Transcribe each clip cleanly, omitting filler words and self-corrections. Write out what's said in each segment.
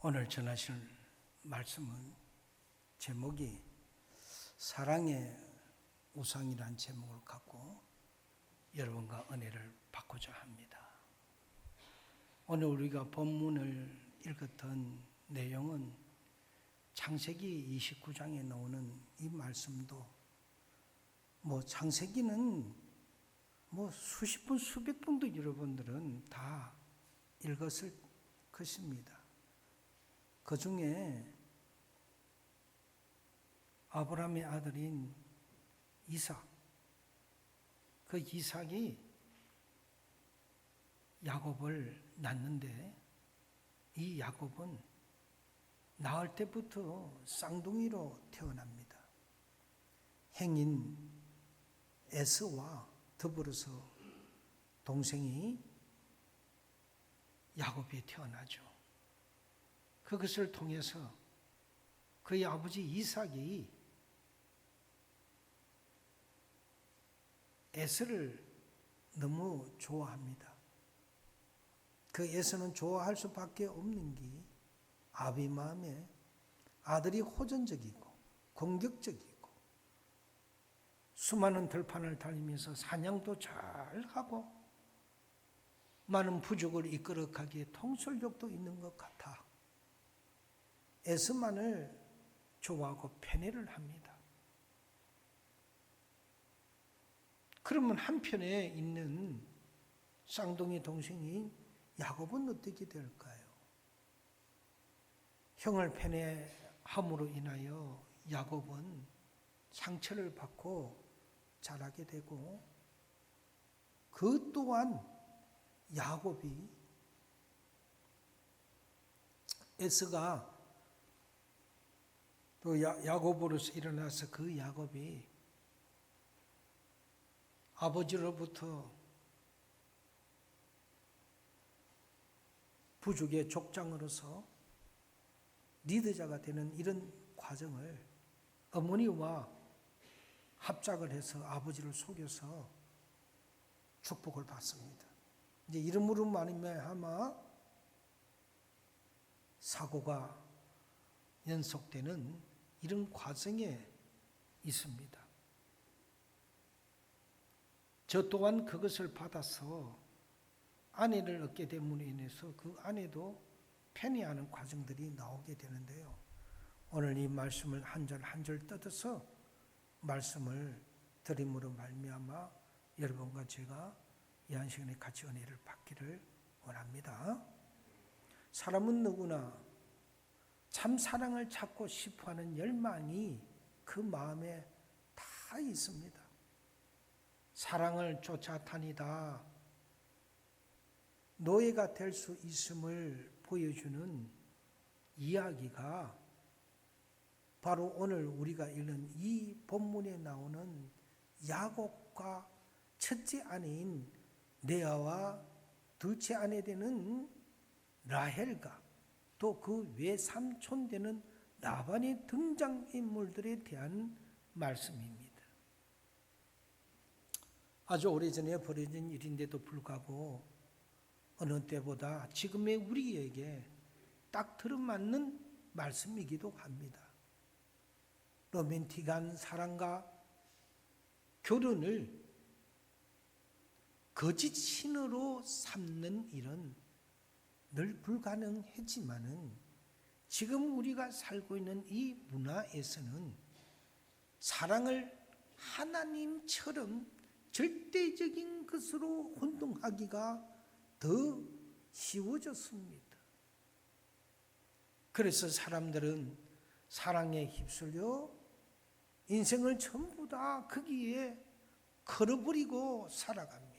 오늘 전하실 말씀은 제목이 사랑의 우상이라는 제목을 갖고 여러분과 은혜를 받고자 합니다. 오늘 우리가 본문을 읽었던 내용은 창세기 29장에 나오는 이 말씀도 창세기는 수십 번, 수백 번도 여러분들은 다 읽었을 것입니다. 그 중에 아브라함의 아들인 이삭, 그 이삭이 야곱을 낳는데 이 야곱은 낳을 때부터 쌍둥이로 태어납니다. 행인 에서와 더불어서 동생이 야곱이 태어나죠. 그것을 통해서 그의 아버지 이삭이 에서를 너무 좋아합니다. 그 에서는 좋아할 수밖에 없는 게 아비 마음에 아들이 호전적이고 공격적이고 수많은 들판을 달리면서 사냥도 잘하고 많은 부족을 이끌어가기에 통솔력도 있는 것 같아 에서만을 좋아하고 편애를 합니다. 그러면 한편에 있는 쌍둥이 동생인 야곱은 어떻게 될까요? 형을 편애함으로 인하여 야곱은 상처를 받고 자라게 되고 그 또한 야곱이 에서가 또 야곱으로서 일어나서 그 야곱이 아버지로부터 부족의 족장으로서 리더자가 되는 이런 과정을 어머니와 합작을 해서 아버지를 속여서 축복을 받습니다. 이제 이름으로 말미암아 사고가 연속되는 이런 과정에 있습니다. 저 또한 그것을 받아서 아내를 얻게 됨으로 인해서 그 아내도 편애하는 과정들이 나오게 되는데요. 오늘 이 말씀을 한 절 한 절 뜯어서 말씀을 드림으로 말미암아 여러분과 제가 이 한 시간에 같이 은혜를 받기를 원합니다. 사람은 누구나 참 사랑을 찾고 싶어하는 열망이 그 마음에 다 있습니다. 사랑을 쫓아다니다 노예가 될 수 있음을 보여주는 이야기가 바로 오늘 우리가 읽는 이 본문에 나오는 야곱과 첫째 아내인 레아와 둘째 아내 되는 라헬과 또 그 외삼촌 되는 라반의 등장인물들에 대한 말씀입니다. 아주 오래전에 벌어진 일인데도 불구하고 어느 때보다 지금의 우리에게 딱 들어맞는 말씀이기도 합니다. 로맨틱한 사랑과 결혼을 거짓 신으로 삼는 일은 늘 불가능했지만은 지금 우리가 살고 있는 이 문화에서는 사랑을 하나님처럼 절대적인 것으로 혼동하기가 더 쉬워졌습니다. 그래서 사람들은 사랑에 휩쓸려 인생을 전부 다 거기에 걸어버리고 살아갑니다.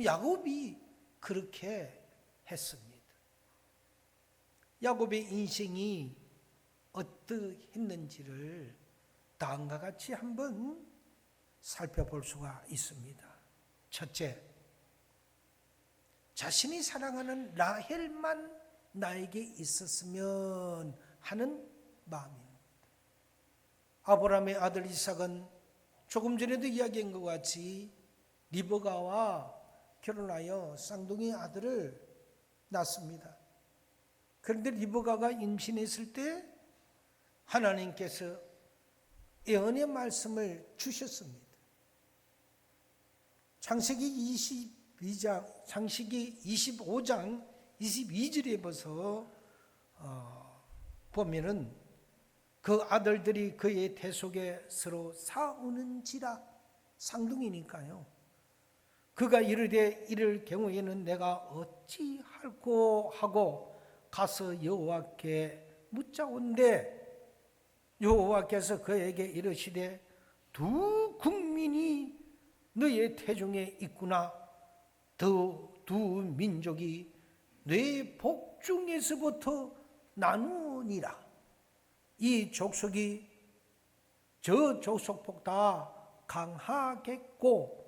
야곱이 그렇게 했습니다. 야곱의 인생이 어떠했는지를 다음과 같이 한번 살펴볼 수가 있습니다. 첫째, 자신이 사랑하는 라헬만 나에게 있었으면 하는 마음입니다. 아브라함의 아들 이삭은 조금 전에도 이야기한 것 같이 리브가와 결혼하여 쌍둥이 아들을 낳습니다. 그런데 리브가가 임신했을 때 하나님께서 예언의 말씀을 주셨습니다. 창세기 25장 22절에 보면은 그 아들들이 그의 태 속에 서로 싸우는지라, 쌍둥이니까요. 그가 이르되 이럴 경우에는 내가 어찌할꼬 하고 가서 여호와께 묻자온대, 여호와께서 그에게 이르시되 두 국민이 너의 태중에 있구나. 두 민족이 내 복중에서부터 나누니라. 이 족속이 저 족속보다 강하겠고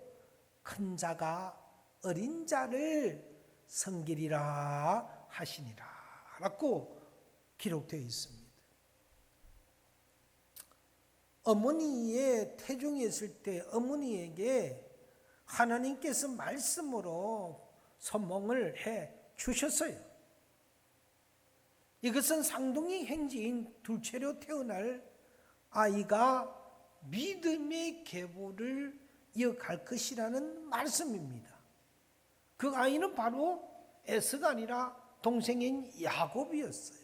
큰 자가 어린 자를 섬기리라 하시니라 라고 기록되어 있습니다. 어머니의 태중에 있을 때 어머니에게 하나님께서 말씀으로 선몽을 해 주셨어요. 이것은 쌍둥이 행지인 둘째로 태어날 아이가 믿음의 계보를 이어갈 것이라는 말씀입니다. 그 아이는 바로 에서가 아니라 동생인 야곱이었어요.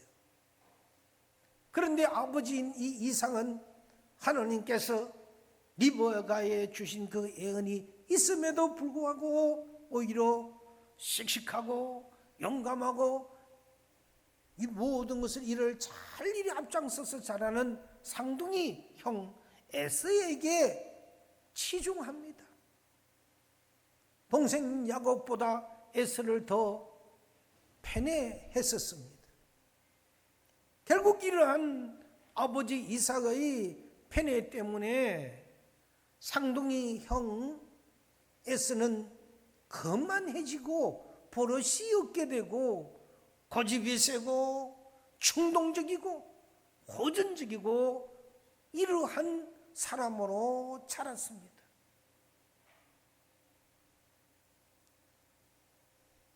그런데 아버지인 이 이삭은 하나님께서 리브가에 주신 그 예언이 있음에도 불구하고 오히려 씩씩하고 용감하고 이 모든 것을 이를 잘 이리 앞장서서 잘하는 쌍둥이 형 에서에게 치중합니다. 동생 야곱보다 에서를 더 편애했었습니다. 결국 이러한 아버지 이삭의 편애 때문에 쌍둥이 형 에서는 거만해지고 버릇이 없게 되고 고집이 세고 충동적이고 호전적이고 이러한 사람으로 자랐습니다.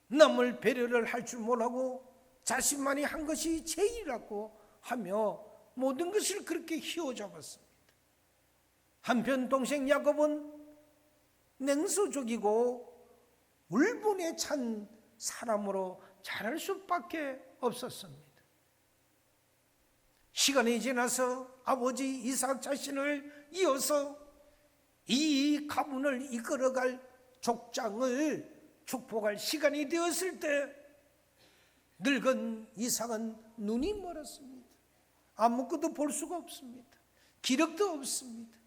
남을 배려를 할 줄 모르고 자신만이 한 것이 제일이라고 하며 모든 것을 그렇게 휘어잡았습니다. 한편 동생 야곱은 냉소적이고 울분에 찬 사람으로 자랄 수밖에 없었습니다. 시간이 지나서 아버지 이삭 자신을 이어서 이 가문을 이끌어갈 족장을 축복할 시간이 되었을 때 늙은 이삭은 눈이 멀었습니다. 아무것도 볼 수가 없습니다. 기력도 없습니다.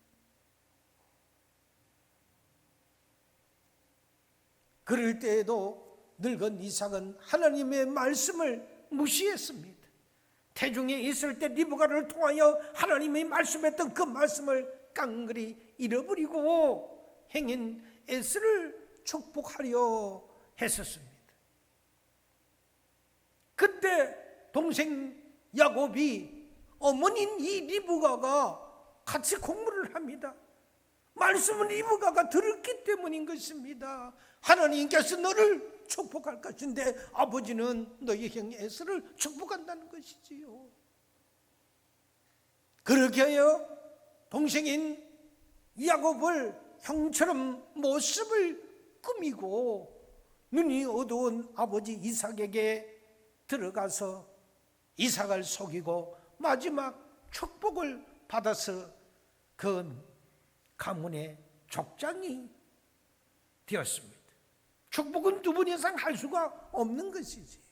그럴 때에도 늙은 이삭은 하나님의 말씀을 무시했습니다. 태중에 있을 때 리브가를 통하여 하나님의 말씀했던 그 말씀을 깡그리 잃어버리고 행인 에스를 축복하려 했었습니다. 그때 동생 야곱이 어머니인 이 리브가가 같이 공부를 합니다. 말씀은 리브가가 들었기 때문인 것입니다. 하나님께서 너를 축복할 것인데 아버지는 너희 형 에서를 축복한다는 것이지요. 그렇게 하여 동생인 야곱을 형처럼 모습을 꾸미고 눈이 어두운 아버지 이삭에게 들어가서 이삭을 속이고 마지막 축복을 받아서 그 가문의 족장이 되었습니다. 축복은 두 번 이상 할 수가 없는 것이지요.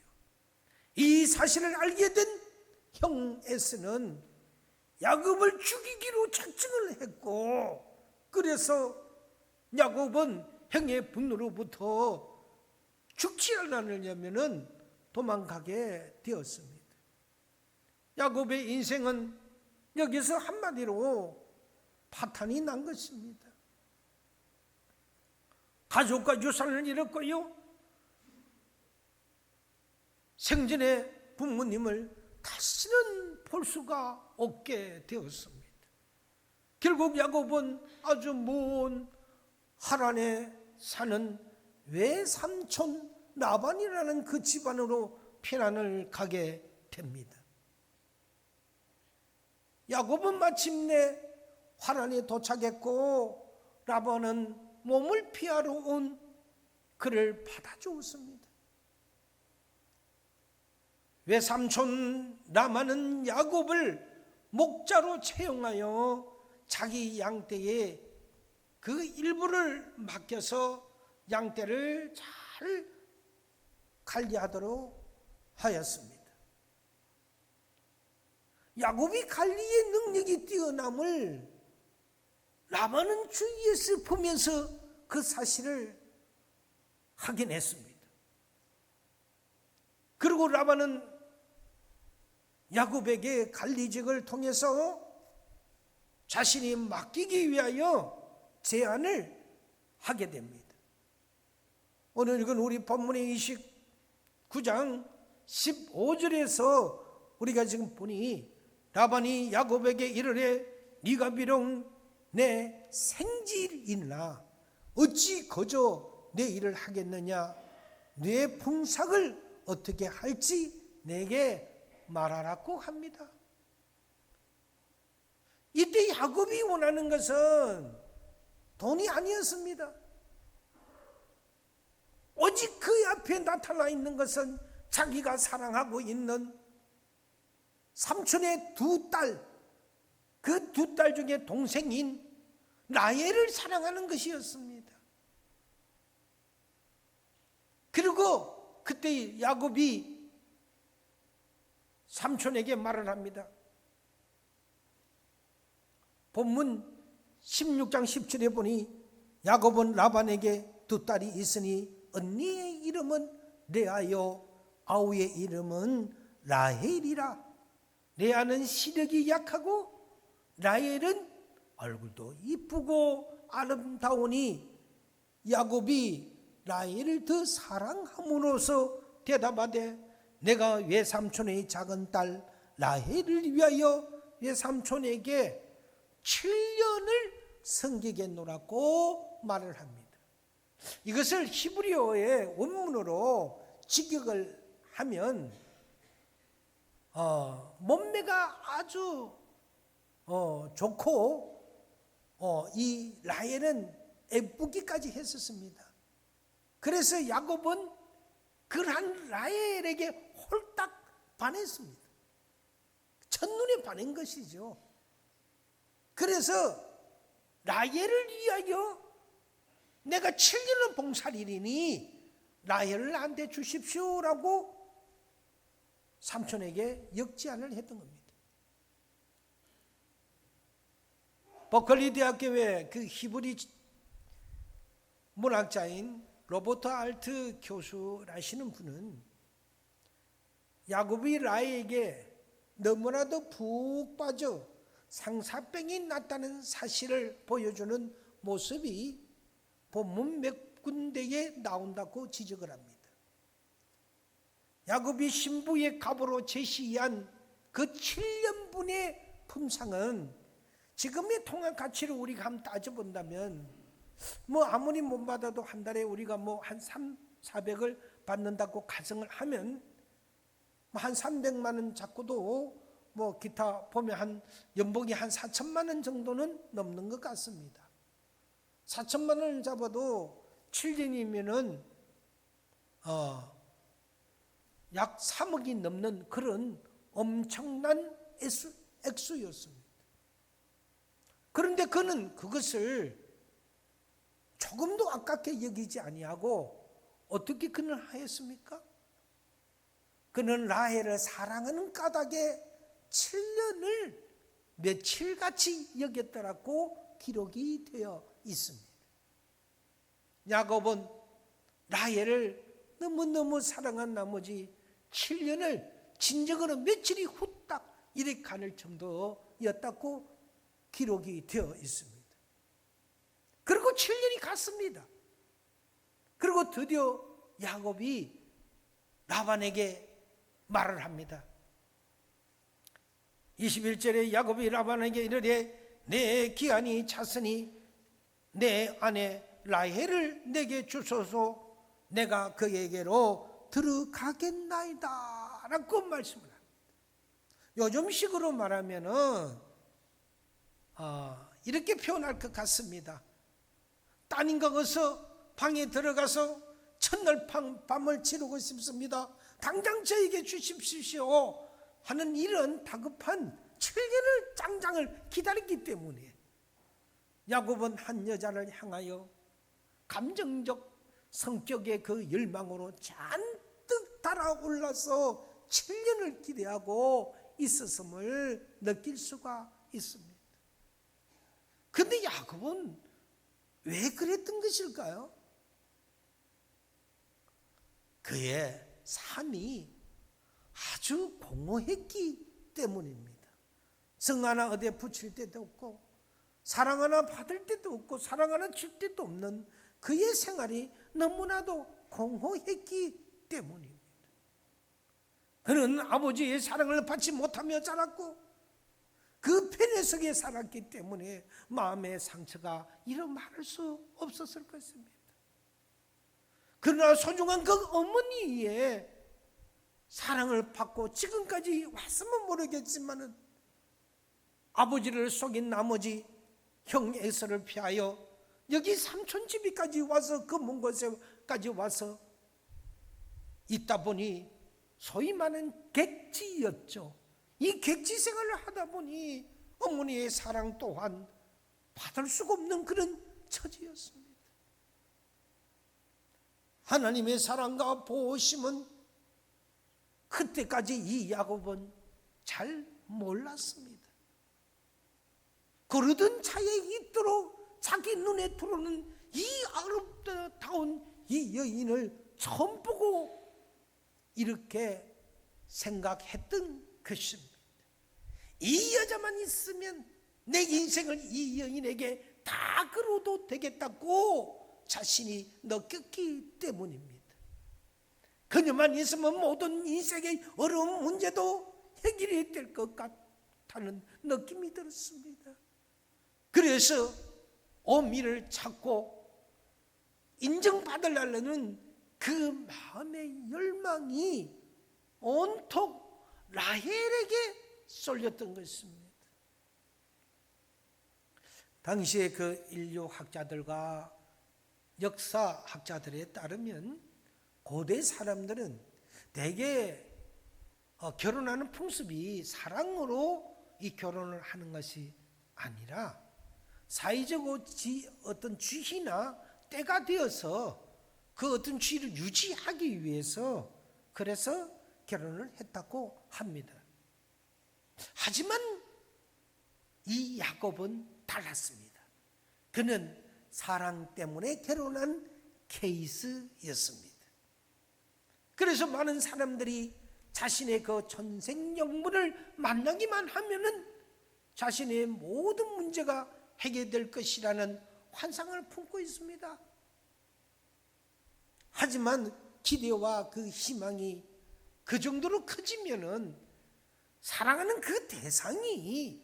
이 사실을 알게 된 형 에서는 야곱을 죽이기로 작정을 했고, 그래서 야곱은 형의 분노로부터 죽지 않으려면 도망가게 되었습니다. 야곱의 인생은 여기서 한마디로 파탄이 난 것입니다. 가족과 유산을 잃었고요, 생전에 부모님을 다시는 볼 수가 없게 되었습니다. 결국 야곱은 아주 먼 하란에 사는 외삼촌 라반이라는 그 집안으로 피난을 가게 됩니다. 야곱은 마침내 화란에 도착했고 라반은 몸을 피하러 온 그를 받아주었습니다. 외삼촌 라반은 야곱을 목자로 채용하여 자기 양떼의 그 일부를 맡겨서 양떼를 잘 관리하도록 하였습니다. 야곱이 관리의 능력이 뛰어남을 라반은 주위에서 보면서 그 사실을 확인했습니다. 그리고 라반은 야곱에게 관리직을 통해서 자신이 맡기기 위하여 제안을 하게 됩니다. 오늘 읽은 우리 본문의 29장 15절에서 우리가 지금 보니 라반이 야곱에게 이르되 네가 비록 내 생질이나 어찌 거저 내 일을 하겠느냐, 내 품삯을 어떻게 할지 내게 말하라고 합니다. 이때 야곱이 원하는 것은 돈이 아니었습니다. 오직 그 앞에 나타나 있는 것은 자기가 사랑하고 있는 삼촌의 두 딸, 그 두 딸 중에 동생인 라헬을 사랑하는 것이었습니다. 그리고 그때 야곱이 삼촌에게 말을 합니다. 본문 16장 10절에 보니 야곱은 라반에게 두 딸이 있으니 언니의 이름은 레아요 아우의 이름은 라헬이라. 레아는 시력이 약하고 라헬은 얼굴도 이쁘고 아름다우니 야곱이 라헬을 더 사랑함으로써 대답하되 내가 외삼촌의 작은 딸 라헬을 위하여 외삼촌에게 7년을 섬기겠노라고 말을 합니다. 이것을 히브리어의 원문으로 직역을 하면 몸매가 아주 좋고 이 라헬은 예쁘기까지 했었습니다. 그래서 야곱은 그러한 라헬에게 홀딱 반했습니다. 첫눈에 반한 것이죠. 그래서 라헬을 위하여 내가 7년을 봉사리니 라헬을 나한테 주십시오라고 삼촌에게 역제안을 했던 겁니다. 버클리 대학교의 그 히브리 문학자인 로버트 알트 교수라시는 분은 야곱이 라헬에게 너무나도 푹 빠져 상사병이 났다는 사실을 보여주는 모습이 본문 몇 군데에 나온다고 지적을 합니다. 야곱이 신부의 갑으로 제시한 그 7년분의 품상은 지금의 통화 가치로 우리가 한번 따져본다면 아무리 못 받아도 한 달에 우리가 한 400을 받는다고 가정을 하면 한 300만 원 잡고도 기타 보면 한 연봉이 한 4천만 원 정도는 넘는 것 같습니다. 4천만 원을 잡아도 7년이면은 약 3억이 넘는 그런 엄청난 액수였습니다. 그런데 그는 그것을 조금도 아깝게 여기지 아니하고 어떻게 그는 하였습니까? 그는 라헬을 사랑하는 까닭에 7년을 며칠같이 여겼더라고 기록이 되어 있습니다. 야곱은 라헬을 너무너무 사랑한 나머지 7년을 진정으로 며칠이 후딱 이렇게 가는 정도였다고 기록이 되어 있습니다. 그리고 7년이 갔습니다. 그리고 드디어 야곱이 라반에게 말을 합니다. 21절에 야곱이 라반에게 이르되 내 기한이 찼으니 내 아내 라헬을 내게 주소서 내가 그에게로 들어가겠나이다 라고 말씀을 합니다. 요즘식으로 말하면은 이렇게 표현할 것 같습니다. 따님과 가서 방에 들어가서 첫날 밤을 지르고 싶습니다. 당장 저에게 주십시오 하는 이런 다급한 7년을 장장을 기다렸기 때문에 야곱은 한 여자를 향하여 감정적 성격의 그 열망으로 잔뜩 달아올라서 7년을 기대하고 있었음을 느낄 수가 있습니다. 그런데 야곱은 왜 그랬던 것일까요? 그의 삶이 아주 공허했기 때문입니다. 성 하나 어디에 붙일 때도 없고 사랑 하나 받을 때도 없고 사랑 하나 줄 때도 없는 그의 생활이 너무나도 공허했기 때문입니다. 그는 아버지의 사랑을 받지 못하며 자랐고 그 폐허 속에 살았기 때문에 마음의 상처가 이루 말할 수 없었을 것입니다. 그러나 소중한 그 어머니의 사랑을 받고 지금까지 왔으면 모르겠지만 아버지를 속인 나머지 형 에서를 피하여 여기 삼촌 집이까지 와서 그 먼 곳에까지 와서 있다 보니 소위 말하는 객지였죠. 이 객지 생활을 하다 보니 어머니의 사랑 또한 받을 수가 없는 그런 처지였습니다. 하나님의 사랑과 보호심은 그때까지 이 야곱은 잘 몰랐습니다. 고르던 차에 있도록 자기 눈에 들어오는 이 아름다운 이 여인을 처음 보고 이렇게 생각했던 것입니다. 이 여자만 있으면 내 인생을 이 여인에게 다 걸어도 되겠다고 자신이 느꼈기 때문입니다. 그녀만 있으면 모든 인생의 어려운 문제도 해결이 될 것 같다는 느낌이 들었습니다. 그래서 어미를 찾고 인정받으려는 그 마음의 열망이 온통 라헬에게 쏠렸던 것입니다. 당시에 그 인류학자들과 역사학자들에 따르면 고대 사람들은 대개 결혼하는 풍습이 사랑으로 이 결혼을 하는 것이 아니라 사회적으로 어떤 주의나 때가 되어서 그 어떤 주의를 유지하기 위해서 그래서 결혼을 했다고 합니다. 하지만 이 야곱은 달랐습니다. 그는 사랑 때문에 결혼한 케이스였습니다. 그래서 많은 사람들이 자신의 그 전생연분을 만나기만 하면은 자신의 모든 문제가 해결될 것이라는 환상을 품고 있습니다. 하지만 기대와 그 희망이 그 정도로 커지면은 사랑하는 그 대상이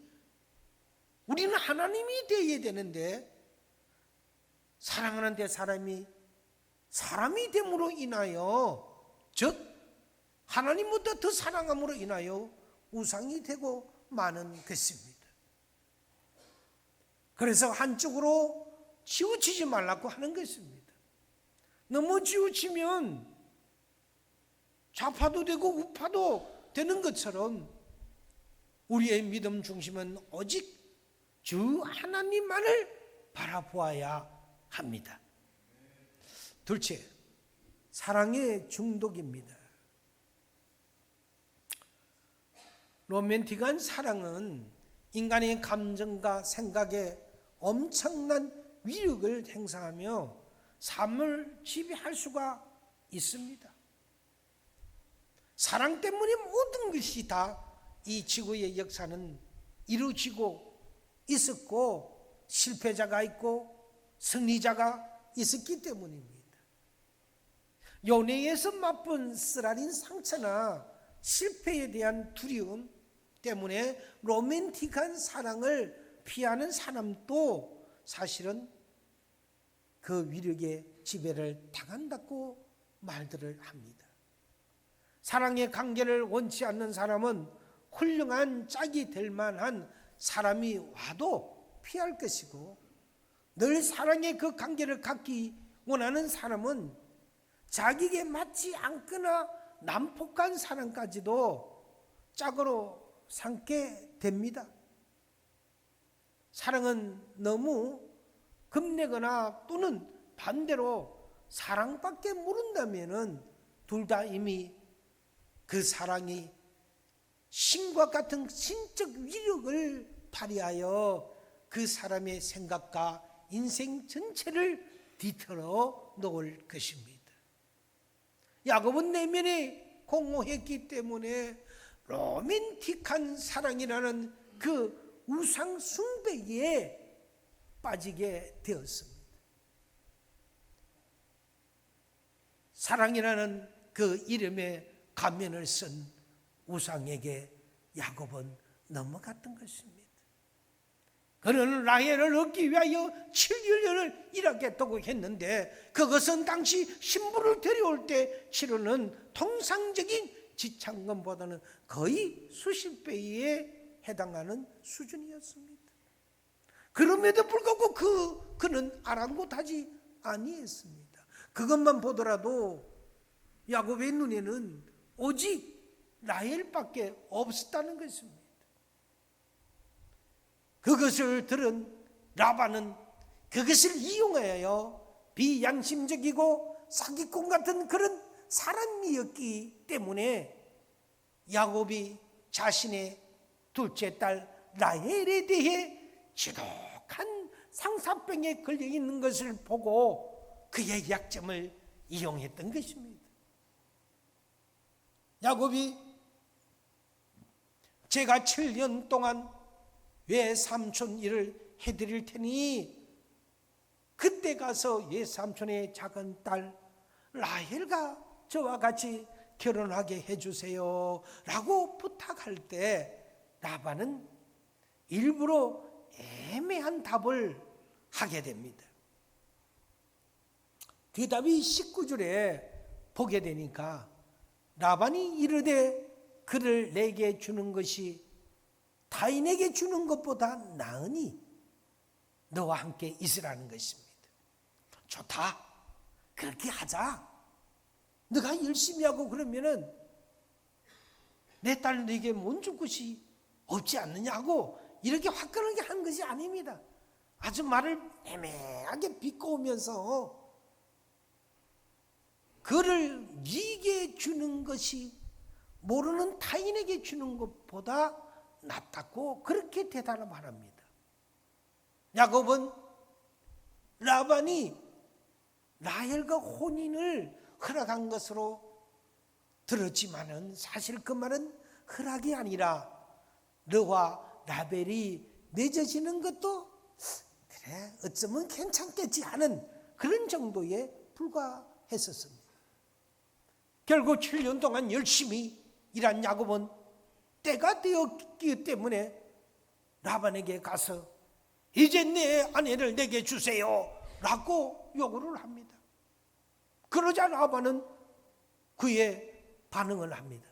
우리는 하나님이 되어야 되는데 사랑하는 데 사람이 됨으로 인하여 즉 하나님보다 더 사랑함으로 인하여 우상이 되고 마는 것입니다. 그래서 한쪽으로 치우치지 말라고 하는 것입니다. 너무 치우치면 좌파도 되고 우파도 되는 것처럼 우리의 믿음 중심은 오직 주 하나님만을 바라보아야 합니다. 둘째, 사랑의 중독입니다. 로맨틱한 사랑은 인간의 감정과 생각에 엄청난 위력을 행사하며 삶을 지배할 수가 있습니다. 사랑 때문에 모든 것이 다 이 지구의 역사는 이루어지고 있었고 실패자가 있고 승리자가 있었기 때문입니다. 연애에서 맛본 쓰라린 상처나 실패에 대한 두려움 때문에 로맨틱한 사랑을 피하는 사람도 사실은 그 위력의 지배를 당한다고 말들을 합니다. 사랑의 관계를 원치 않는 사람은 훌륭한 짝이 될 만한 사람이 와도 피할 것이고, 늘 사랑의 그 관계를 갖기 원하는 사람은 자기에게 맞지 않거나 난폭한 사랑까지도 짝으로 삼게 됩니다. 사랑은 너무 겁내거나 또는 반대로 사랑밖에 모른다면은 둘 다 이미 그 사랑이 신과 같은 신적 위력을 발휘하여 그 사람의 생각과 인생 전체를 뒤틀어 놓을 것입니다. 야곱은 내면에 공허했기 때문에 로맨틱한 사랑이라는 그 우상 숭배에 빠지게 되었습니다. 사랑이라는 그 이름의 가면을 쓴 우상에게 야곱은 넘어갔던 것입니다. 그는 라헬을 얻기 위하여 7년을 일하겠다고 했는데, 그것은 당시 신부를 데려올 때 치르는 통상적인 지참금보다는 거의 수십 배에 해당하는 수준이었습니다. 그럼에도 불구하고 그는 아랑곳하지 아니했습니다. 그것만 보더라도 야곱의 눈에는 오직 라헬밖에 없었다는 것입니다. 그것을 들은 라반은 그것을 이용하여 비양심적이고 사기꾼 같은 그런 사람이었기 때문에 야곱이 자신의 둘째 딸 라헬에 대해 지독한 상사병에 걸려 있는 것을 보고 그의 약점을 이용했던 것입니다. 야곱이 제가 7년 동안 외삼촌 일을 해드릴 테니 그때 가서 외삼촌의 작은 딸 라헬과 저와 같이 결혼하게 해주세요 라고 부탁할 때 라반은 일부러 애매한 답을 하게 됩니다. 대답이 19절에 보게 되니까 라반이 이르되 그를 내게 주는 것이 타인에게 주는 것보다 나으니 너와 함께 있으라는 것입니다. 좋다, 그렇게 하자. 너가 열심히 하고 그러면은 내 딸 너에게 못 줄 것이 없지 않느냐고 이렇게 화끈하게 한 것이 아닙니다. 아주 말을 애매하게 비꼬으면서 그를 네게 주는 것이 모르는 타인에게 주는 것보다 낫다고 그렇게 대답합니다. 야곱은 라반이 라헬과 혼인을 허락한 것으로 들었지만은 사실 그 말은 허락이 아니라 너와 라헬이 맺어지는 것도 그래 어쩌면 괜찮겠지 하는 그런 정도에 불과했었습니다. 결국 7년 동안 열심히 일한 야곱은 때가 되었기 때문에 라반에게 가서 이제 내 아내를 내게 주세요 라고 요구를 합니다. 그러자 라반은 그의 반응을 합니다.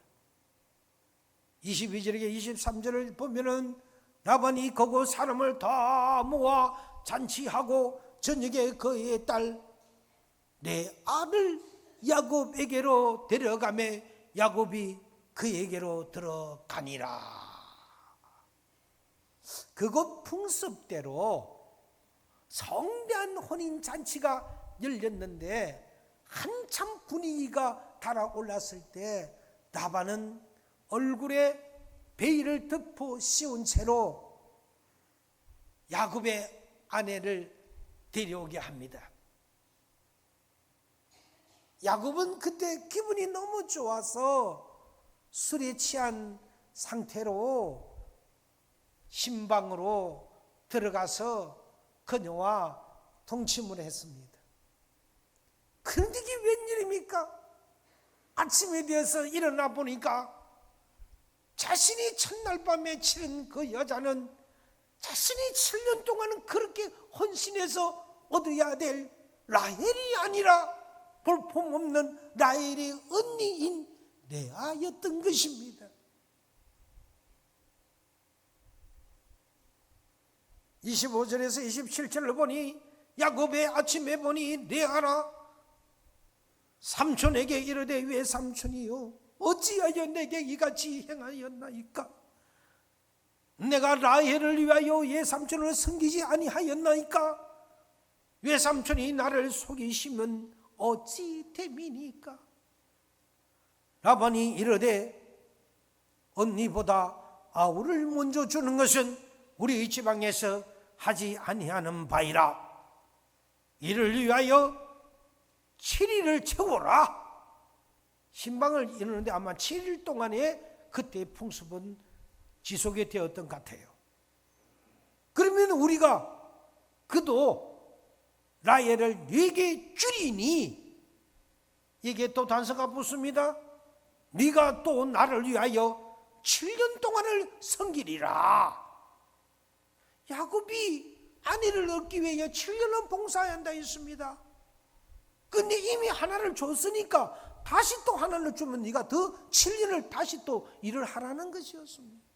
22절에 23절을 보면은 라반이 거기 사람을 다 모아 잔치하고 저녁에 그의 딸 내 아들 야곱에게로 데려가매 야곱이 그에게로 들어가니라. 그곳 풍습대로 성대한 혼인잔치가 열렸는데 한참 분위기가 달아올랐을 때 라반은 얼굴에 베일을 덮어 씌운 채로 야곱의 아내를 데려오게 합니다. 야곱은 그때 기분이 너무 좋아서 술에 취한 상태로 신방으로 들어가서 그녀와 동침을 했습니다. 그런데 이게 웬일입니까? 아침에 되어서 일어나 보니까 자신이 첫날 밤에 치른 그 여자는 자신이 7년 동안은 그렇게 헌신해서 얻어야 될 라헬이 아니라 볼품없는 라헬의 언니인 레아였던 것입니다. 25절에서 27절을 보니 야곱의 아침에 보니 레아라 삼촌에게 이르되 왜 삼촌이요 어찌하여 내게 이같이 행하였나이까? 내가 라헬을 위하여 외삼촌을 섬기지 아니하였나이까? 외삼촌이 나를 속이시면 어찌 됨이니까? 라반이 이르되 언니보다 아우를 먼저 주는 것은 우리 지방에서 하지 아니하는 바이라. 이를 위하여 7일을 채워라. 신방을 이루는데 아마 7일 동안에 그때 풍습은 지속이 되었던 것 같아요. 그러면 우리가 그도 라헬을 4개 줄이니 이게 또 단서가 붙습니다. 네가 또 나를 위하여 7년 동안을 섬기리라. 야곱이 아내를 얻기 위해 7년을 봉사해야 한다 했습니다. 근데 이미 하나를 줬으니까 다시 또 하나를 주면 네가 더 7년을 다시 또 일을 하라는 것이었습니다.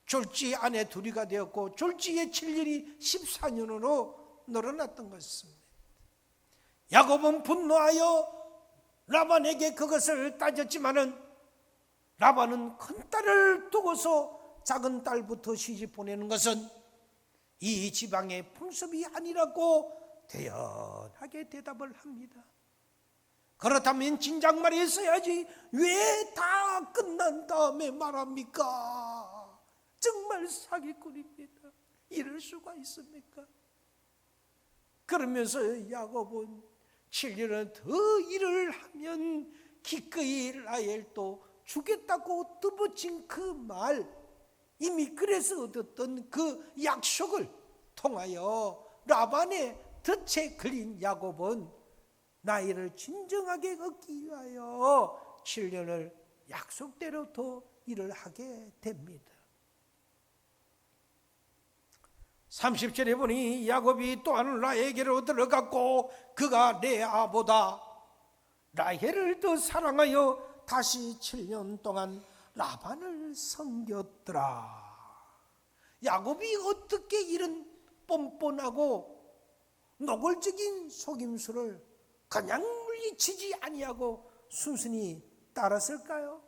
졸지 아내 둘이가 되었고 졸지의 7년이 14년으로 늘어났던 것입니다. 야곱은 분노하여 라반에게 그것을 따졌지만은 라반은 큰 딸을 두고서 작은 딸부터 시집 보내는 것은 이 지방의 풍습이 아니라고 대연하게 대답을 합니다. 그렇다면 진작 말했어야지 왜 다 끝난 다음에 말합니까? 정말 사기꾼입니다. 이럴 수가 있습니까? 그러면서 야곱은 7년은 더 일을 하면 기꺼이 라헬도 주겠다고 떠붙인 그 말, 이미 그래서 얻었던 그 약속을 통하여 라반의 덫에 걸린 야곱은 나이를 진정하게 얻기 위하여 7년을 약속대로 더 일을 하게 됩니다. 30절에 보니 야곱이 또한 라헬에게로 들어갔고 그가 레아보다 라헬을 더 사랑하여 다시 7년 동안 라반을 섬겼더라. 야곱이 어떻게 이런 뻔뻔하고 노골적인 속임수를 그냥 물리치지 아니하고 순순히 따랐을까요?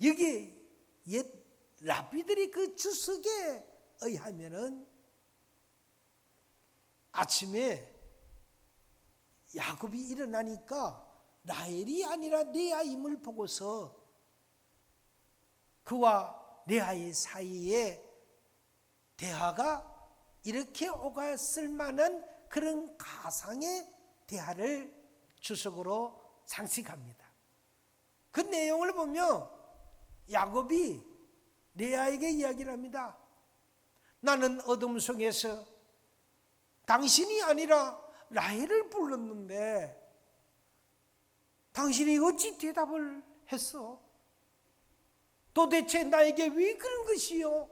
여기 옛 랍비들이 그 주석에 의하면은 아침에 야곱이 일어나니까 라헬이 아니라 레아임을 보고서 그와 레아의 사이에 대화가 이렇게 오갔을 만한 그런 가상의 대화를 주석으로 상식합니다. 그 내용을 보면 야곱이 레아에게 이야기를 합니다. 나는 어둠 속에서 당신이 아니라 라헬을 불렀는데 당신이 어찌 대답을 했어? 도대체 나에게 왜 그런 것이요?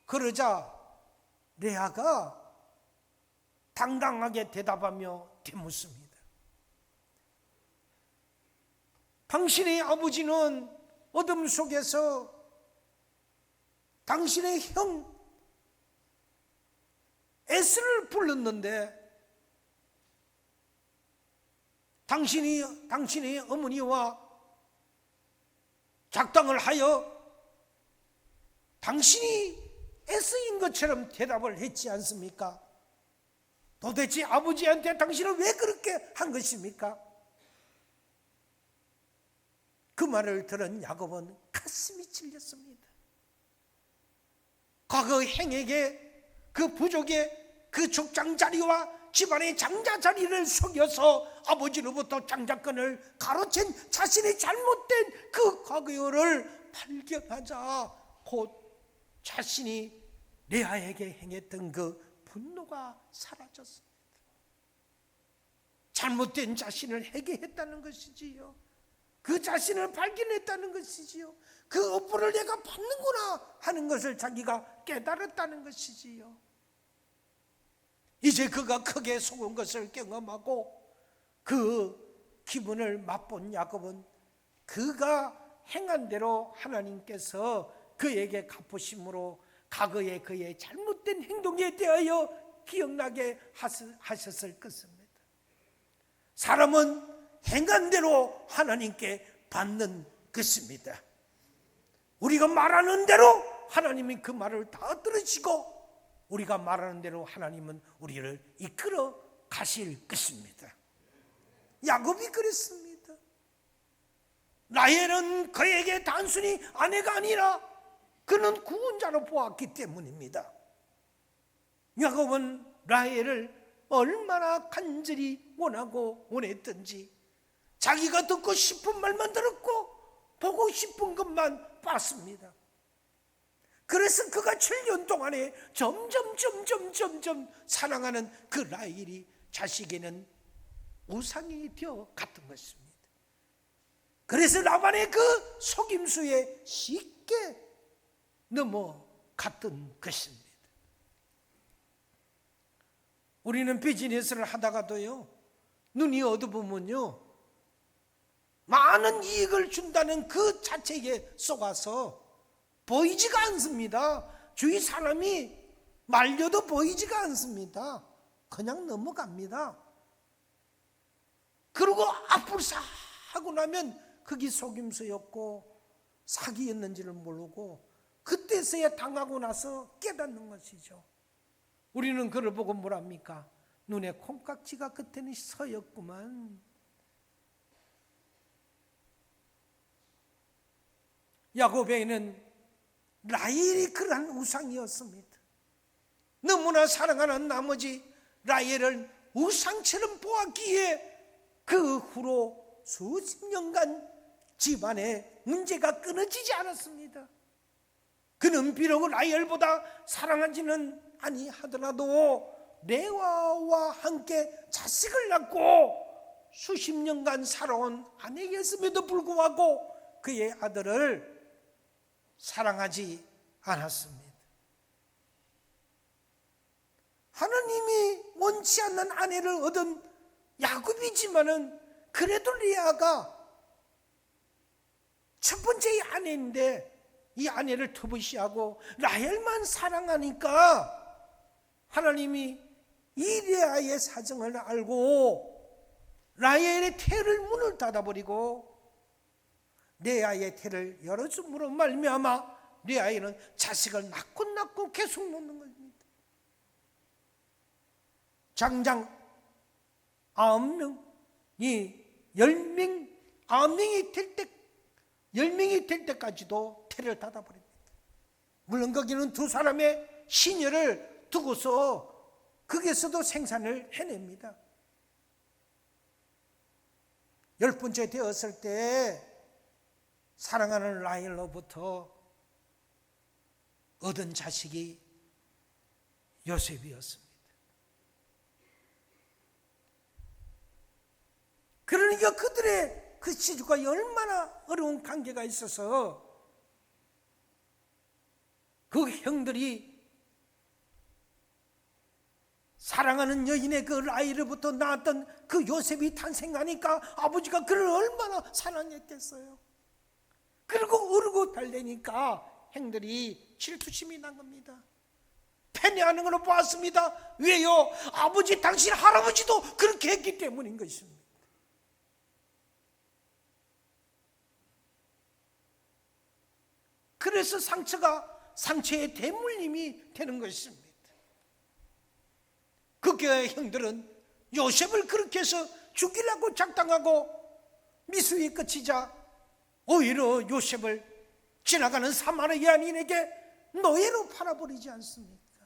그러자 레아가 당당하게 대답하며 되묻습니다. 당신의 아버지는 어둠 속에서 당신의 형 에스를 불렀는데 당신의 어머니와 작당을 하여 당신이 에스인 것처럼 대답을 했지 않습니까? 도대체 아버지한테 당신은 왜 그렇게 한 것입니까? 그 말을 들은 야곱은 가슴이 찔렸습니다. 과거 행에게 그 부족의 그 족장자리와 집안의 장자자리를 속여서 아버지로부터 장자권을 가로챈 자신의 잘못된 그 과거를 발견하자 곧 자신이 레아에게 행했던 그 분노가 사라졌습니다. 잘못된 자신을 회개했다는 것이지요. 그 자신을 발견했다는 것이지요. 그 업보를 내가 받는구나 하는 것을 자기가 깨달았다는 것이지요. 이제 그가 크게 속은 것을 경험하고 그 기분을 맛본 야곱은 그가 행한 대로 하나님께서 그에게 갚으심으로 과거의 그의 잘못된 행동에 대하여 기억나게 하셨을 것입니다. 사람은 행한 대로 하나님께 받는 것입니다. 우리가 말하는 대로 하나님이 그 말을 다 들으시고, 우리가 말하는 대로 하나님은 우리를 이끌어 가실 것입니다. 야곱이 그랬습니다. 라헬은 그에게 단순히 아내가 아니라 그는 구원자로 보았기 때문입니다. 야곱은 라헬을 얼마나 간절히 원하고 원했던지, 자기가 듣고 싶은 말만 들었고 보고 싶은 것만 봤습니다. 그래서 그가 7년 동안에 점점 사랑하는 그 라헬이 자식에는 우상이 되어 갔던 것입니다. 그래서 라반의 그 속임수에 쉽게 넘어갔던 것입니다. 우리는 비즈니스를 하다가도요, 눈이 어두우면요, 많은 이익을 준다는 그 자체에 속아서 보이지가 않습니다. 주위 사람이 말려도 보이지가 않습니다. 그냥 넘어갑니다. 그리고 앞으로 싹 하고 나면 그게 속임수였고 사기였는지를 모르고 그때서야 당하고 나서 깨닫는 것이죠. 우리는 그를 보고 뭐랍니까? 눈에 콩깍지가 그때는 서였구만. 야곱에게는 라헬이 그러한 우상이었습니다. 너무나 사랑하는 나머지 라헬을 우상처럼 보았기에 그 후로 수십 년간 집안에 문제가 끊어지지 않았습니다. 그는 비록 라헬보다 사랑하지는 아니하더라도 레아와 함께 자식을 낳고 수십 년간 살아온 아내였음에도 불구하고 그의 아들을 사랑하지 않았습니다. 하나님이 원치 않는 아내를 얻은 야곱이지만은 그래도 레아가 첫 번째 아내인데 이 아내를 터부시하고 라헬만 사랑하니까 하나님이 이 레아의 사정을 알고 라헬의 태를 문을 닫아버리고 레아의 태를 열어줌으로 말미암아 레아에는 자식을 낳고 계속 놓는 겁니다. 장장 9명이 10명이 될 때까지도 태를 닫아버립니다. 물론 거기는 두 사람의 시녀를 두고서 거기에서도 생산을 해냅니다. 10번째 되었을 때 사랑하는 라헬로부터 얻은 자식이 요셉이었습니다. 그러니까 그들의 그 시주가 얼마나 어려운 관계가 있어서 그 형들이 사랑하는 여인의 그 라헬로부터 낳았던 그 요셉이 탄생하니까 아버지가 그를 얼마나 사랑했겠어요. 그리고 어르고 달래니까 형들이 질투심이 난 겁니다. 패내하는 걸로 보았습니다. 왜요? 아버지, 당신 할아버지도 그렇게 했기 때문인 것입니다. 그래서 상처의 대물림이 되는 것입니다. 그 교회 형들은 요셉을 그렇게 해서 죽이려고 작당하고 미수에 그치자 오히려 요셉을 지나가는 사마리아 여인에게 노예로 팔아버리지 않습니까?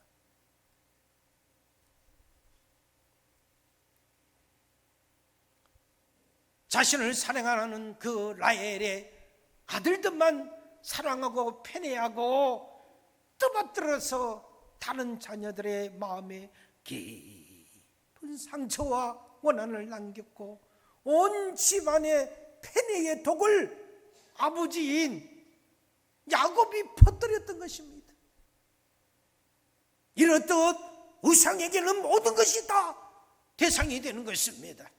자신을 사랑하는 그 라헬의 아들들만 사랑하고 편애하고 떠받들어서 다른 자녀들의 마음에 깊은 상처와 원한을 남겼고 온 집안의 편애의 독을 아버지인 야곱이 퍼뜨렸던 것입니다. 이렇듯 우상에게는 모든 것이 다 대상이 되는 것입니다.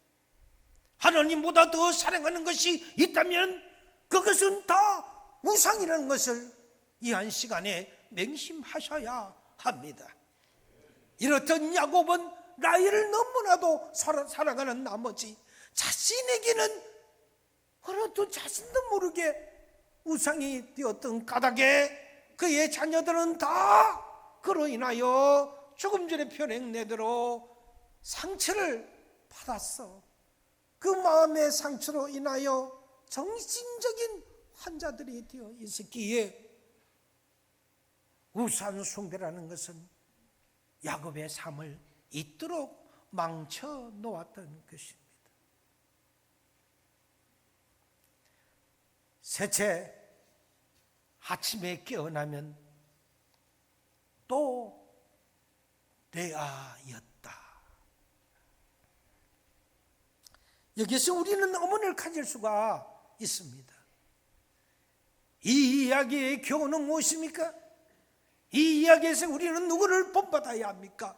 하나님보다 더 사랑하는 것이 있다면 그것은 다 우상이라는 것을 이 한 시간에 맹심하셔야 합니다. 이렇던 야곱은 라헬을 너무나도 사랑하는 나머지 자신에게는 어느 또 자신도 모르게 우상이 되었던 까닭에 그의 자녀들은 다 그로 인하여 조금 전에 표현내대로 상처를 받았어. 그 마음의 상처로 인하여 정신적인 환자들이 되어 있었기에 우상 숭배라는 것은 야곱의 삶을 이토록 망쳐 놓았던 것입니다. 셋째, 아침에 깨어나면 또 레아였다. 여기서 우리는 어머니를 가질 수가 있습니다. 이 이야기의 교훈은 무엇입니까? 이 이야기에서 우리는 누구를 본받아야 합니까?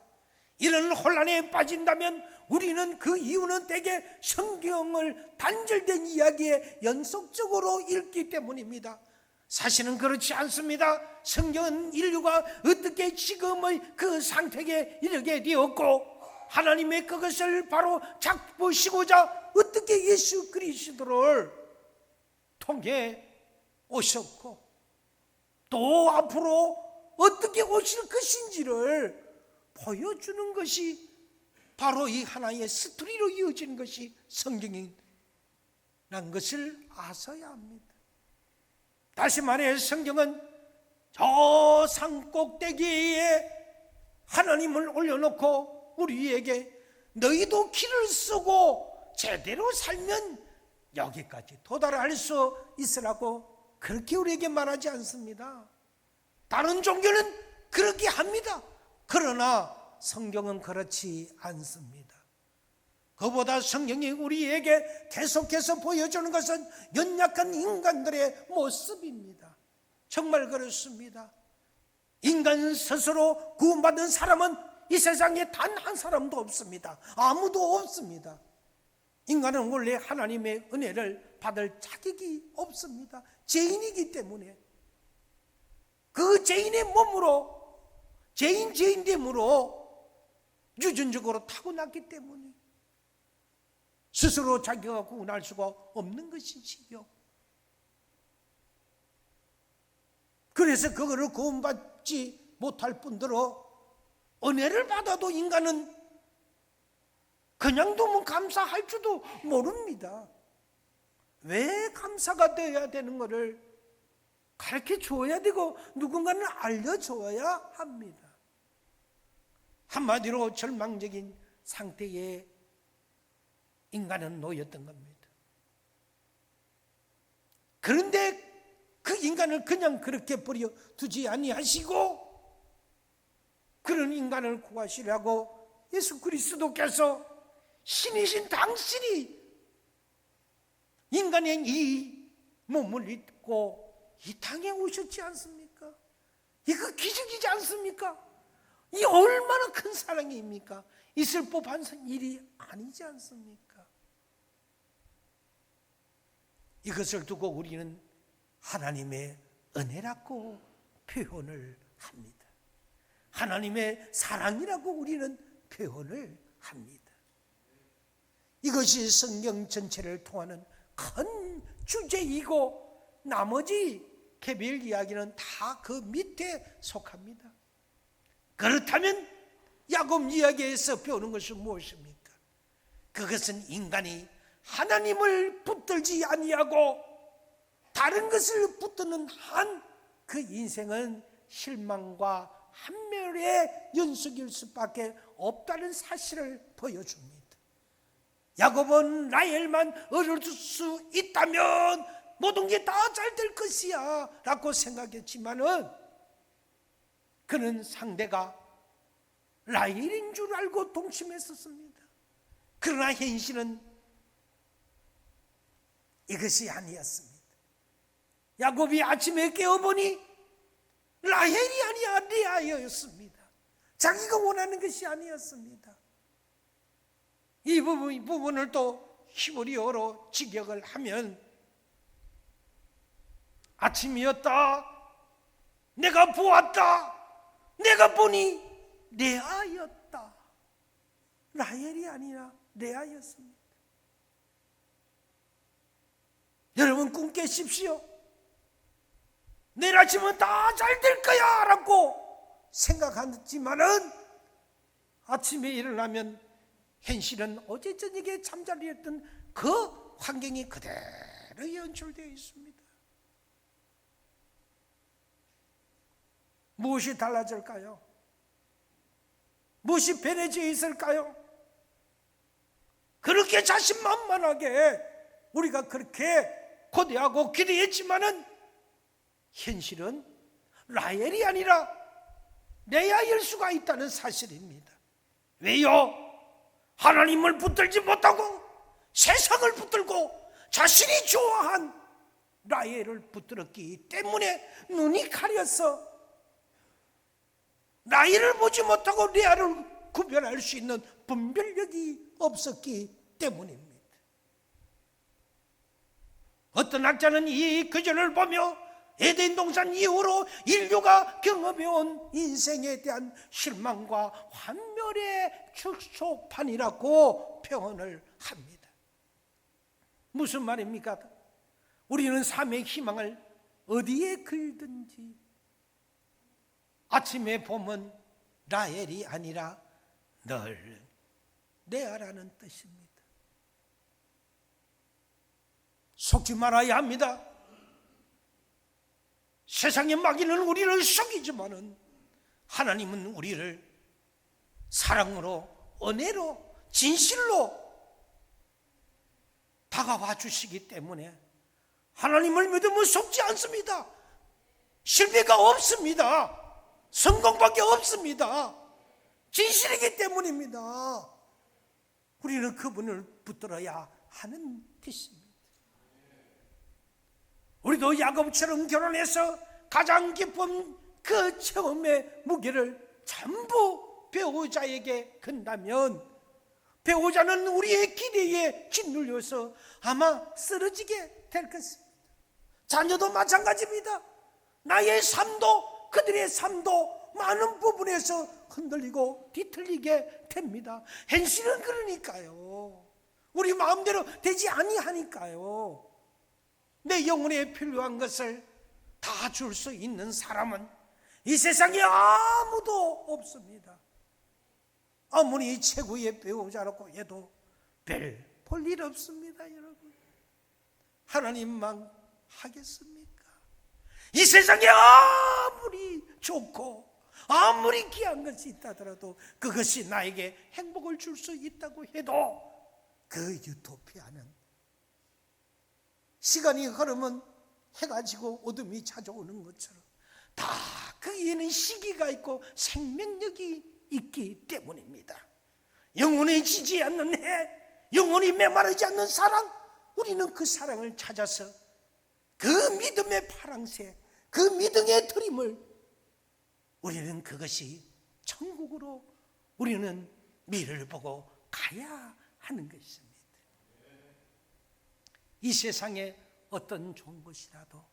이런 혼란에 빠진다면 우리는 그 이유는 대개 성경을 단절된 이야기에 연속적으로 읽기 때문입니다. 사실은 그렇지 않습니다. 성경은 인류가 어떻게 지금의 그 상태에 이르게 되었고 하나님의 그것을 바로 잡으시고자 어떻게 예수 그리스도를 통해 오셨고 또 앞으로 어떻게 오실 것인지를 보여주는 것이 바로 이 하나의 스토리로 이어지는 것이 성경이라는 것을 아셔야 합니다. 다시 말해 성경은 저 산꼭대기에 하나님을 올려놓고 우리에게 너희도 길을 쓰고 제대로 살면 여기까지 도달할 수 있으라고 그렇게 우리에게 말하지 않습니다. 다른 종교는 그렇게 합니다. 그러나 성경은 그렇지 않습니다. 그보다 성경이 우리에게 계속해서 보여주는 것은 연약한 인간들의 모습입니다. 정말 그렇습니다. 인간 스스로 구원받은 사람은 이 세상에 단 한 사람도 없습니다. 아무도 없습니다. 인간은 원래 하나님의 은혜를 받을 자격이 없습니다. 죄인이기 때문에 그 죄인의 몸으로 죄인됨으로 유전적으로 타고났기 때문에 스스로 자기가 구원할 수가 없는 것이지요. 그래서 그거를 구원받지 못할 뿐더러 은혜를 받아도 인간은 그냥 두면 감사할 줄도 모릅니다. 왜 감사가 되어야 되는 것을 가르쳐 줘야 되고 누군가는 알려줘야 합니다. 한마디로 절망적인 상태에 인간은 놓였던 겁니다. 그런데 그 인간을 그냥 그렇게 버려 두지 아니하시고 그런 인간을 구하시려고 예수 그리스도께서 신이신 당신이 인간의 이 몸을 입고 이 땅에 오셨지 않습니까? 이거 기적이지 않습니까? 이 얼마나 큰 사랑입니까? 있을 법한 일이 아니지 않습니까? 이것을 두고 우리는 하나님의 은혜라고 표현을 합니다. 하나님의 사랑이라고 우리는 표현을 합니다. 이것이 성경 전체를 통하는 큰 주제이고 나머지 개별 이야기는 다 그 밑에 속합니다. 그렇다면 야곱 이야기에서 배우는 것은 무엇입니까? 그것은 인간이 하나님을 붙들지 아니하고 다른 것을 붙드는 한 그 인생은 실망과 한멸의 연속일 수밖에 없다는 사실을 보여줍니다. 야곱은 라헬만 얻을 수 있다면 모든 게 다 잘 될 것이야 라고 생각했지만은 그는 상대가 라헬인 줄 알고 동심했었습니다. 그러나 현실은 이것이 아니었습니다. 야곱이 아침에 깨어보니 라헬이 아니야 레아였습니다. 자기가 원하는 것이 아니었습니다. 이 부분을 또 히브리어로 직역을 하면 아침이었다. 내가 보았다. 내가 보니 레아였다. 라헬이 아니라 레아였습니다. 여러분 꿈 깨십시오. 내일 아침은 다 잘 될 거야 라고 생각하지만은 아침에 일어나면 현실은 어제 저녁에 잠자리였던 그 환경이 그대로 연출되어 있습니다. 무엇이 달라질까요? 무엇이 변해져 있을까요? 그렇게 자신만만하게 우리가 그렇게 고대하고 기대했지만은 현실은 라헬이 아니라 레아일 수가 있다는 사실입니다. 왜요? 하나님을 붙들지 못하고 세상을 붙들고 자신이 좋아한 라헬을 붙들었기 때문에 눈이 가려서 라헬을 보지 못하고 레아를 구별할 수 있는 분별력이 없었기 때문입니다. 어떤 학자는 이 규절을 보며 에덴 동산 이후로 인류가 경험해온 인생에 대한 실망과 환멸의 축소판이라고 표현을 합니다. 무슨 말입니까? 우리는 삶의 희망을 어디에 걸든지 아침에 보면 라헬이 아니라 늘 레아라는 뜻입니다. 속지 말아야 합니다. 세상의 마귀는 우리를 속이지만은 하나님은 우리를 사랑으로, 은혜로, 진실로 다가와 주시기 때문에 하나님을 믿으면 속지 않습니다. 실패가 없습니다. 성공밖에 없습니다. 진실이기 때문입니다. 우리는 그분을 붙들어야 하는 뜻입니다. 우리도 야곱처럼 결혼해서 가장 기쁜 그 처음의 무게를 전부 배우자에게 건다면 배우자는 우리의 기대에 짓눌려서 아마 쓰러지게 될 것입니다. 자녀도 마찬가지입니다. 나의 삶도 그들의 삶도 많은 부분에서 흔들리고 뒤틀리게 됩니다. 현실은 그러니까요. 우리 마음대로 되지 아니하니까요. 내 영혼에 필요한 것을 다 줄 수 있는 사람은 이 세상에 아무도 없습니다. 아무리 최고의 배우자라고 해도 별 볼 일 없습니다, 여러분. 하나님만 하겠습니까? 이 세상에 아무리 좋고 아무리 귀한 것이 있다더라도 그것이 나에게 행복을 줄 수 있다고 해도 그 유토피아는 시간이 흐르면 해가 지고 어둠이 찾아오는 것처럼 다 거기에는 시기가 있고 생명력이 있기 때문입니다. 영원히 지지 않는 해, 영원히 메마르지 않는 사랑, 우리는 그 사랑을 찾아서 그 믿음의 파랑새, 그 믿음의 드림을 우리는 그것이 천국으로 우리는 미래를 보고 가야 하는 것입니다. 이 세상에 어떤 좋은 것이라도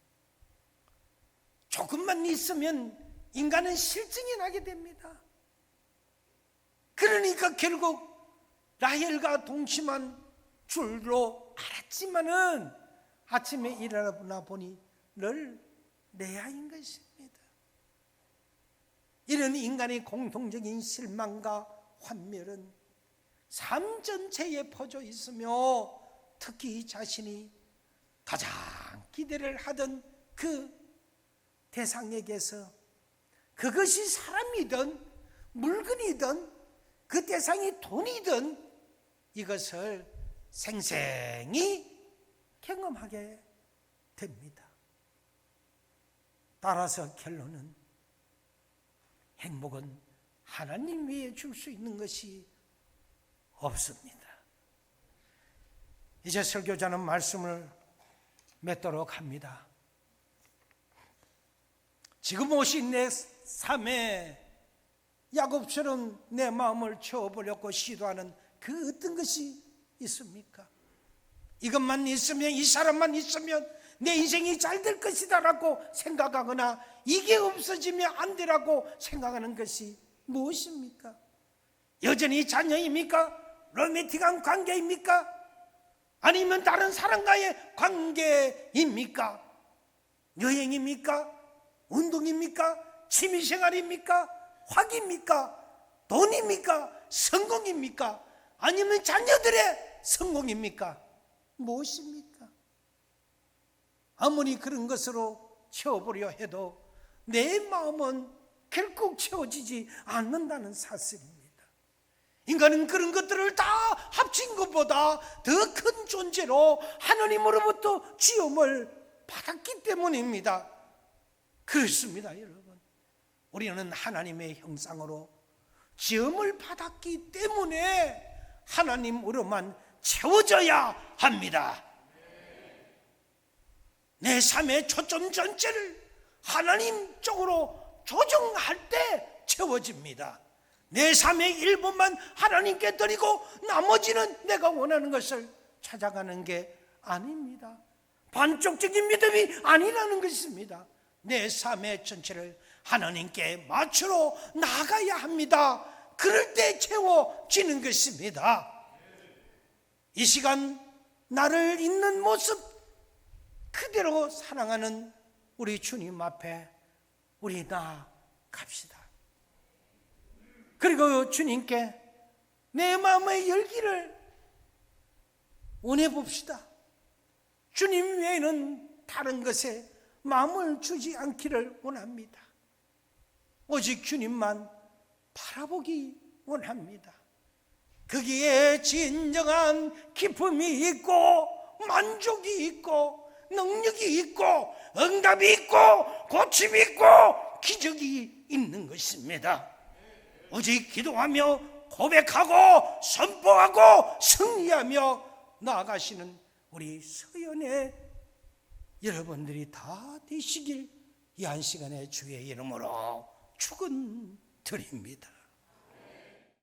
조금만 있으면 인간은 실증이 나게 됩니다. 그러니까 결국 라헬과 동침한 줄로 알았지만은 아침에 일어나 보니 늘 레아인 것입니다. 이런 인간의 공통적인 실망과 환멸은 삶 전체에 퍼져 있으며 특히 자신이 가장 기대를 하던 그 대상에게서 그것이 사람이든 물건이든 그 대상이 돈이든 이것을 생생히 경험하게 됩니다. 따라서 결론은 행복은 하나님 외에 줄 수 있는 것이 없습니다. 이제 설교자는 말씀을 맺도록 합니다. 지금 오신 내 삶에 야곱처럼 내 마음을 채워보려고 시도하는 그 어떤 것이 있습니까? 이것만 있으면, 이 사람만 있으면, 내 인생이 잘 될 것이다라고 생각하거나 이게 없어지면 안 되라고 생각하는 것이 무엇입니까? 여전히 자녀입니까? 로맨틱한 관계입니까? 아니면 다른 사람과의 관계입니까? 여행입니까? 운동입니까? 취미생활입니까? 학입니까? 돈입니까? 성공입니까? 아니면 자녀들의 성공입니까? 무엇입니까? 아무리 그런 것으로 채워보려 해도 내 마음은 결국 채워지지 않는다는 사실입니다. 인간은 그런 것들을 다 합친 것보다 더 큰 존재로 하나님으로부터 지음을 받았기 때문입니다. 그렇습니다, 여러분. 우리는 하나님의 형상으로 지음을 받았기 때문에 하나님으로만 채워져야 합니다. 내 삶의 초점 전체를 하나님 쪽으로 조정할 때 채워집니다. 내 삶의 일부만 하나님께 드리고 나머지는 내가 원하는 것을 찾아가는 게 아닙니다. 반쪽적인 믿음이 아니라는 것입니다. 내 삶의 전체를 하나님께 맞추러 나가야 합니다. 그럴 때 채워지는 것입니다. 이 시간 나를 있는 모습 그대로 사랑하는 우리 주님 앞에 우리 나아갑시다. 그리고 주님께 내 마음의 열기를 원해봅시다. 주님 외에는 다른 것에 마음을 주지 않기를 원합니다. 오직 주님만 바라보기 원합니다. 거기에 진정한 기쁨이 있고 만족이 있고 능력이 있고 응답이 있고 고침이 있고 기적이 있는 것입니다. 오직 기도하며 고백하고 선포하고 승리하며 나아가시는 우리 서연의 여러분들이 다 되시길 이 한 시간에 주의 이름으로 축원드립니다.